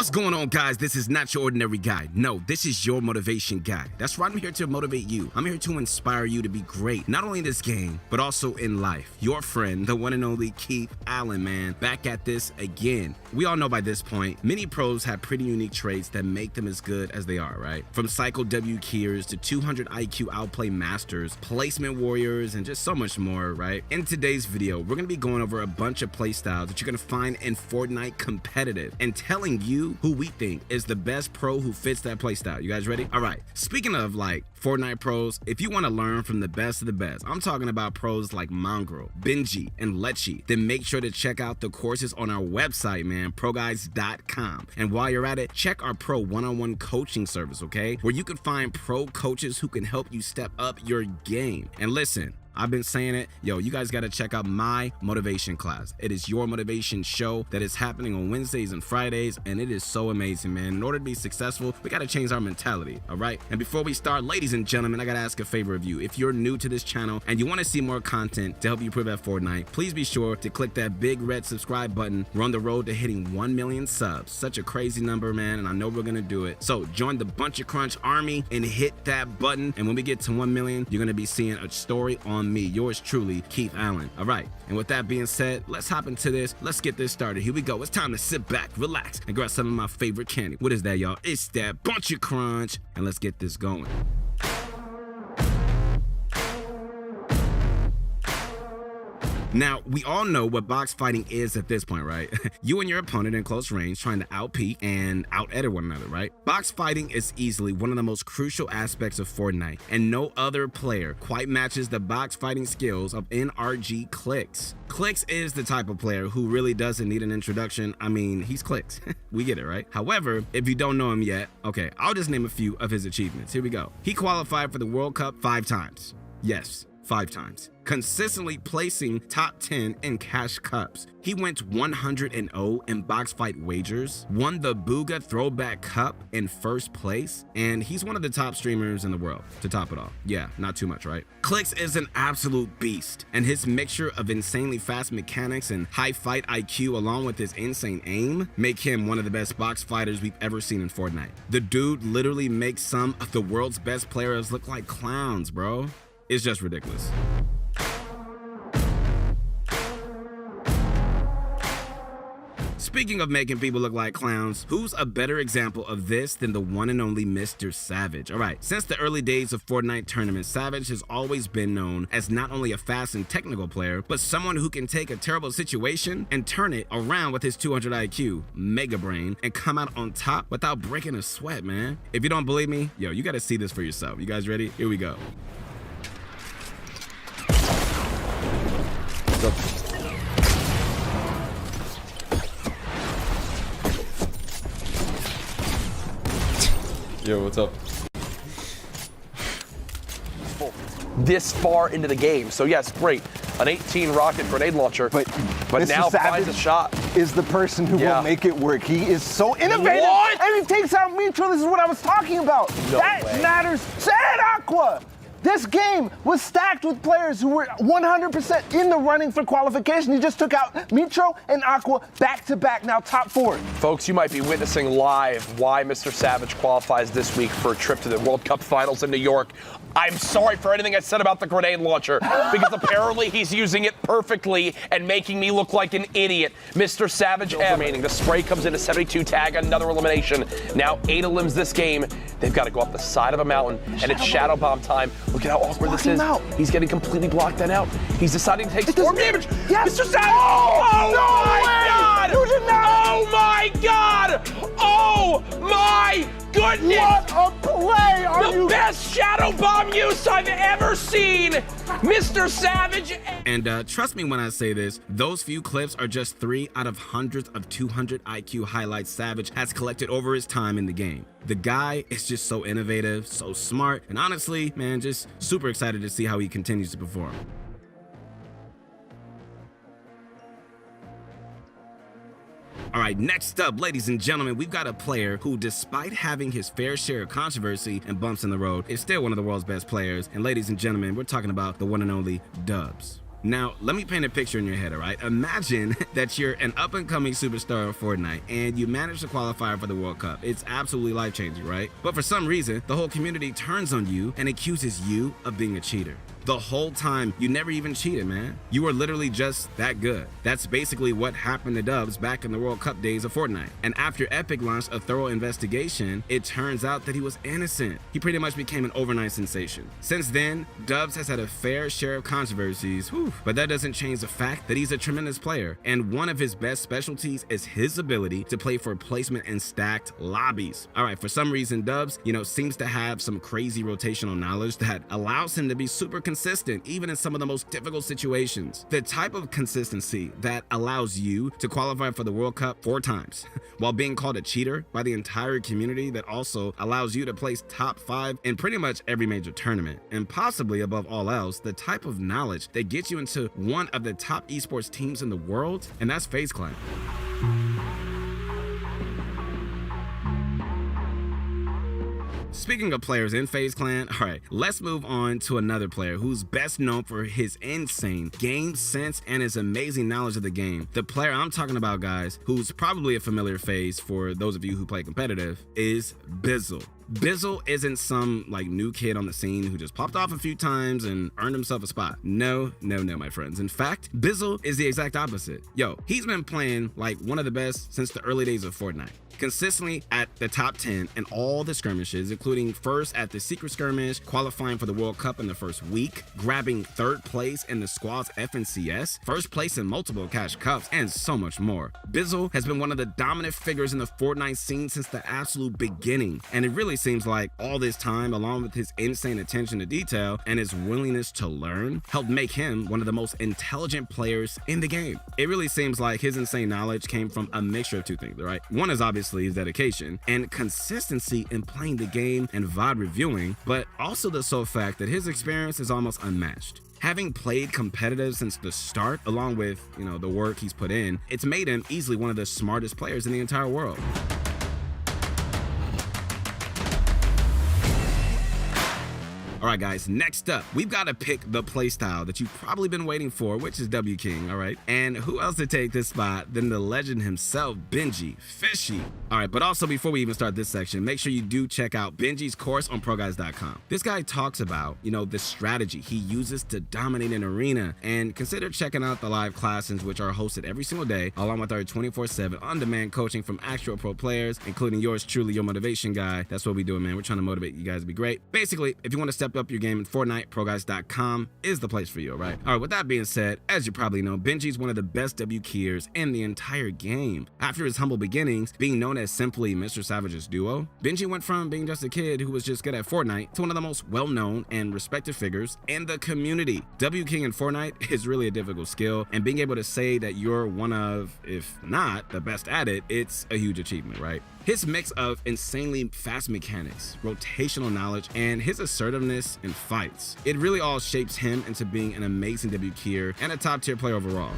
What's going on, guys? This is not your ordinary guy. No, this is your motivation guy. That's right, I'm here to motivate you. I'm here to inspire you to be great, not only in this game, but also in life. Your friend, the one and only Keith Allen, man, back at this again. We all know by this point, many pros have pretty unique traits that make them as good as they are, right? From Cycle W Keyers to 200 IQ outplay masters, placement warriors, and just so much more, right? In today's video, we're gonna be going over a bunch of play styles that you're gonna find in Fortnite competitive and telling you who we think is the best pro who fits that playstyle. You guys ready? All right. Speaking of like Fortnite pros, if you want to learn from the best of the best, I'm talking about pros like Mongrel, Benji, and Lechi, then make sure to check out the courses on our website, man, ProGuides.com. And while you're at it, check our pro one-on-one coaching service, okay? Where you can find pro coaches who can help you step up your game. And listen, I've been saying it, yo, you guys got to check out my motivation class. It is your motivation show that is happening on Wednesdays and Fridays, and it is so amazing, man. In order to be successful, we got to change our mentality, all right? And before we start, ladies and gentlemen, I got to ask a favor of you. If you're new to this channel and you want to see more content to help you improve at Fortnite, please be sure to click that big red subscribe button. We're on the road to hitting 1 million subs. Such a crazy number, man, and I know we're going to do it. So join the Bunch of Crunch army and hit that button. And when we get to 1 million, you're going to be seeing a story on me, yours truly, Keith Allen. All right, and with that being said, let's hop into this. Let's get this started. Here we go. It's time to sit back, relax, and grab some of my favorite candy. What is that, y'all? It's that Bunch of Crunch, and let's get this going. Now, we all know what box fighting is at this point, right? You and your opponent in close range trying to outpeak and out-edit one another, right? Box fighting is easily one of the most crucial aspects of Fortnite, and no other player quite matches the box fighting skills of NRG Clix. Clix is the type of player who really doesn't need an introduction. I mean, he's Clix. We get it, right? However, if you don't know him yet, okay, I'll just name a few of his achievements. Here we go. He qualified for the World Cup 5 times. Yes, 5 times. Consistently placing top 10 in cash cups. He went 100-0 in box fight wagers, won the Booga Throwback Cup in first place, and he's one of the top streamers in the world to top it all. Yeah, not too much, right? Clix is an absolute beast, and his mixture of insanely fast mechanics and high fight IQ along with his insane aim make him one of the best box fighters we've ever seen in Fortnite. The dude literally makes some of the world's best players look like clowns, bro. It's just ridiculous. Speaking of making people look like clowns, who's a better example of this than the one and only Mr. Savage? All right, since the early days of Fortnite tournaments, Savage has always been known as not only a fast and technical player, but someone who can take a terrible situation and turn it around with his 200 IQ, mega brain, and come out on top without breaking a sweat, man. If you don't believe me, yo, you gotta see this for yourself. You guys ready? Here we go. Yo, what's up? This far into the game, so yes, great. An 18 rocket grenade launcher, but now finds a shot. Is the person who will make it work. He is so innovative, and he takes out Mitro. This is what I was talking about. No that way. matters. Say it, Aqua. This game was stacked with players who were 100% in the running for qualification. He just took out Mitro and Aqua back to back, now top 4. Folks, you might be witnessing live why Mr. Savage qualifies this week for a trip to the World Cup Finals in New York. I'm sorry for anything I said about the grenade launcher, because apparently he's using it perfectly and making me look like an idiot. Mr. Savage remaining. The spray comes in a 72 tag, another elimination. Now 8 elims this game. They've got to go up the side of a mountain, and it's Shadow Bomb time. Look at how awkward this is. He's getting completely blocked then out. He's deciding to take storm damage. Yes. Mr. Savage! Oh No my way. God! You did not. Oh my God! Oh my goodness! What a play! The best Shadow Bomb use I've ever seen! Mr. Savage! And trust me when I say this, those few clips are just 3 out of hundreds of 200 IQ highlights Savage has collected over his time in the game. The guy is just so innovative, so smart, and honestly, man, just super excited to see how he continues to perform. All right, next up, ladies and gentlemen, we've got a player who, despite having his fair share of controversy and bumps in the road, is still one of the world's best players. And ladies and gentlemen, we're talking about the one and only Dubs. Now, let me paint a picture in your head, all right? Imagine that you're an up-and-coming superstar of Fortnite and you manage to qualify for the World Cup. It's absolutely life-changing, right? But for some reason, the whole community turns on you and accuses you of being a cheater. The whole time, you never even cheated, man. You were literally just that good. That's basically what happened to Dubs back in the World Cup days of Fortnite. And after Epic launched a thorough investigation, it turns out that he was innocent. He pretty much became an overnight sensation. Since then, Dubs has had a fair share of controversies, but that doesn't change the fact that he's a tremendous player. And one of his best specialties is his ability to play for placement in stacked lobbies. All right, for some reason, Dubs, seems to have some crazy rotational knowledge that allows him to be super consistent, even in some of the most difficult situations. The type of consistency that allows you to qualify for the World Cup 4 times, while being called a cheater by the entire community, that also allows you to place top 5 in pretty much every major tournament. And possibly above all else, the type of knowledge that gets you into one of the top esports teams in the world, and that's FaZe Clan. Speaking of players in FaZe Clan, all right, let's move on to another player who's best known for his insane game sense and his amazing knowledge of the game. The player I'm talking about, guys, who's probably a familiar face for those of you who play competitive, is Bizzle. Bizzle isn't some new kid on the scene who just popped off a few times and earned himself a spot. No, my friends. In fact, Bizzle is the exact opposite. He's been playing one of the best since the early days of Fortnite. Consistently at the top 10 in all the skirmishes, including first at the secret skirmish, qualifying for the World Cup in the first week, grabbing 3rd place in the squad's FNCS, 1st place in multiple cash cups, and so much more. Bizzle has been one of the dominant figures in the Fortnite scene since the absolute beginning, and it really seems like all this time, along with his insane attention to detail and his willingness to learn, helped make him one of the most intelligent players in the game. It really seems like his insane knowledge came from a mixture of 2 things, right? One is obviously his dedication and consistency in playing the game and VOD reviewing, but also the sole fact that his experience is almost unmatched. Having played competitive since the start, along with, the work he's put in, it's made him easily one of the smartest players in the entire world. All right, guys, next up, we've got to pick the playstyle that you've probably been waiting for, which is W King, all right? And who else to take this spot than the legend himself, Benji Fishy? All right, but also before we even start this section, make sure you do check out Benji's course on ProGuides.com. This guy talks about, the strategy he uses to dominate an arena, and consider checking out the live classes, which are hosted every single day, along with our 24/7 on-demand coaching from actual pro players, including yours truly, your motivation guy. That's what we do, man. We're trying to motivate you guys to be great. Basically, if you want to step up your game in Fortnite, ProGuides.com is the place for you, all right? All right, with that being said, as you probably know, Benji's one of the best W keyers in the entire game. After his humble beginnings, being known as simply Mr. Savage's duo, Benji went from being just a kid who was just good at Fortnite to one of the most well-known and respected figures in the community. W King in Fortnite is really a difficult skill, and being able to say that you're one of, if not the best at it, it's a huge achievement, right? His mix of insanely fast mechanics, rotational knowledge, and his assertiveness in fights, it really all shapes him into being an amazing W keyer and a top tier player overall.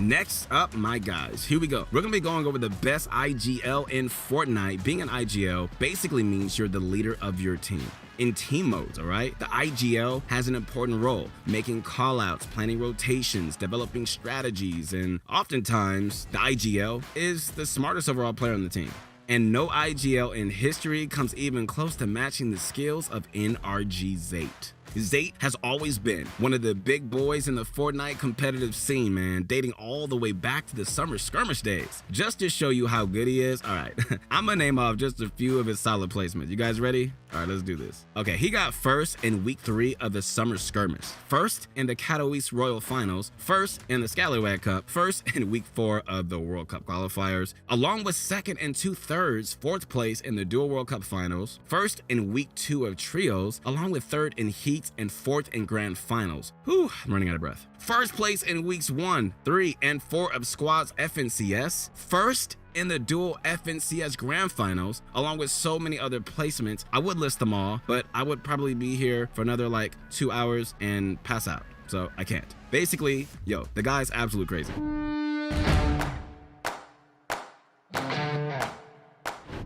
Next up, my guys, here we go. We're gonna be going over the best IGL in Fortnite. Being an IGL basically means you're the leader of your team. In team modes, all right? The IGL has an important role, making callouts, planning rotations, developing strategies, and oftentimes the IGL is the smartest overall player on the team. And no IGL in history comes even close to matching the skills of NRG Zate. Zate has always been one of the big boys in the Fortnite competitive scene, man, dating all the way back to the summer skirmish days. Just to show you how good he is, all right, I'm gonna name off just a few of his solid placements. You guys ready? All right, let's do this. Okay, he got first in week 3 of the summer skirmish, first in the Katowice Royal Finals, first in the Scallywag Cup, first in week 4 of the World Cup qualifiers, along with second and 2/3, 4th place in the Dual World Cup Finals, first in week 2 of Trios, along with 3rd in Heats and 4th in Grand Finals. Whew, I'm running out of breath. First place in weeks 1, 3, and 4 of Squad's FNCS, first in the dual FNCS Grand Finals, along with so many other placements. I would list them all, but I would probably be here for another 2 hours and pass out, so I can't. Basically, the guy's absolute crazy.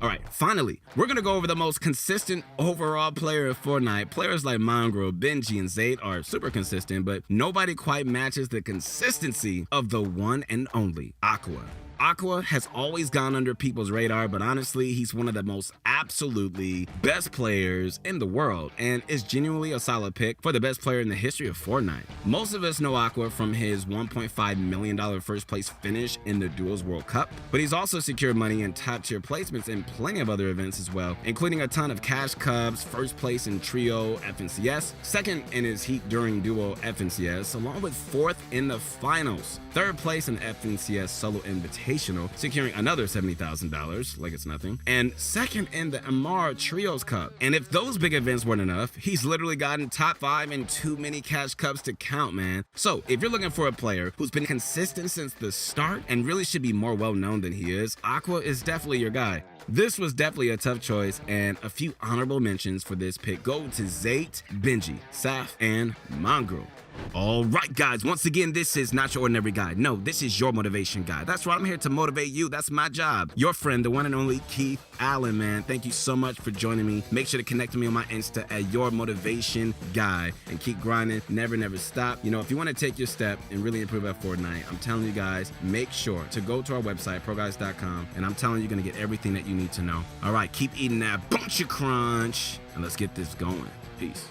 All right, Finally, we're gonna go over the most consistent overall player of Fortnite. Players like Mongrel, Benji, and Zayd are super consistent, but nobody quite matches the consistency of the one and only Aqua. Aqua has always gone under people's radar, but honestly, he's one of the most absolutely best players in the world and is genuinely a solid pick for the best player in the history of Fortnite. Most of us know Aqua from his $1.5 million first place finish in the Duels World Cup, but he's also secured money and top tier placements in plenty of other events as well, including a ton of Cash Cubs, first place in Trio FNCS, second in his Heat During Duo FNCS, along with fourth in the finals, third place in FNCS Solo Invitational, securing another $70,000 like it's nothing, and second in the Amara Trios Cup. And if those big events weren't enough, he's literally gotten top 5 in too many Cash Cups to count, man. So if you're looking for a player who's been consistent since the start and really should be more well known than he is, Aqua is definitely your guy. This was definitely a tough choice, and a few honorable mentions for this pick go to Zayd, Benji, Saf, and Mongrel. All right, guys, once again, this is not your ordinary guide. No, this is your motivation guide. That's right, I'm here to motivate you. That's my job. Your friend, the one and only Keith Allen, man. Thank you so much for joining me. Make sure to connect with me on my Insta at Your Motivation Guy and keep grinding. Never, never stop. You know, if you want to take your step and really improve at Fortnite, I'm telling you guys, make sure to go to our website, ProGuides.com, and I'm telling you, you're going to get everything that you need to know. All right, keep eating that bunch of crunch, and let's get this going. Peace.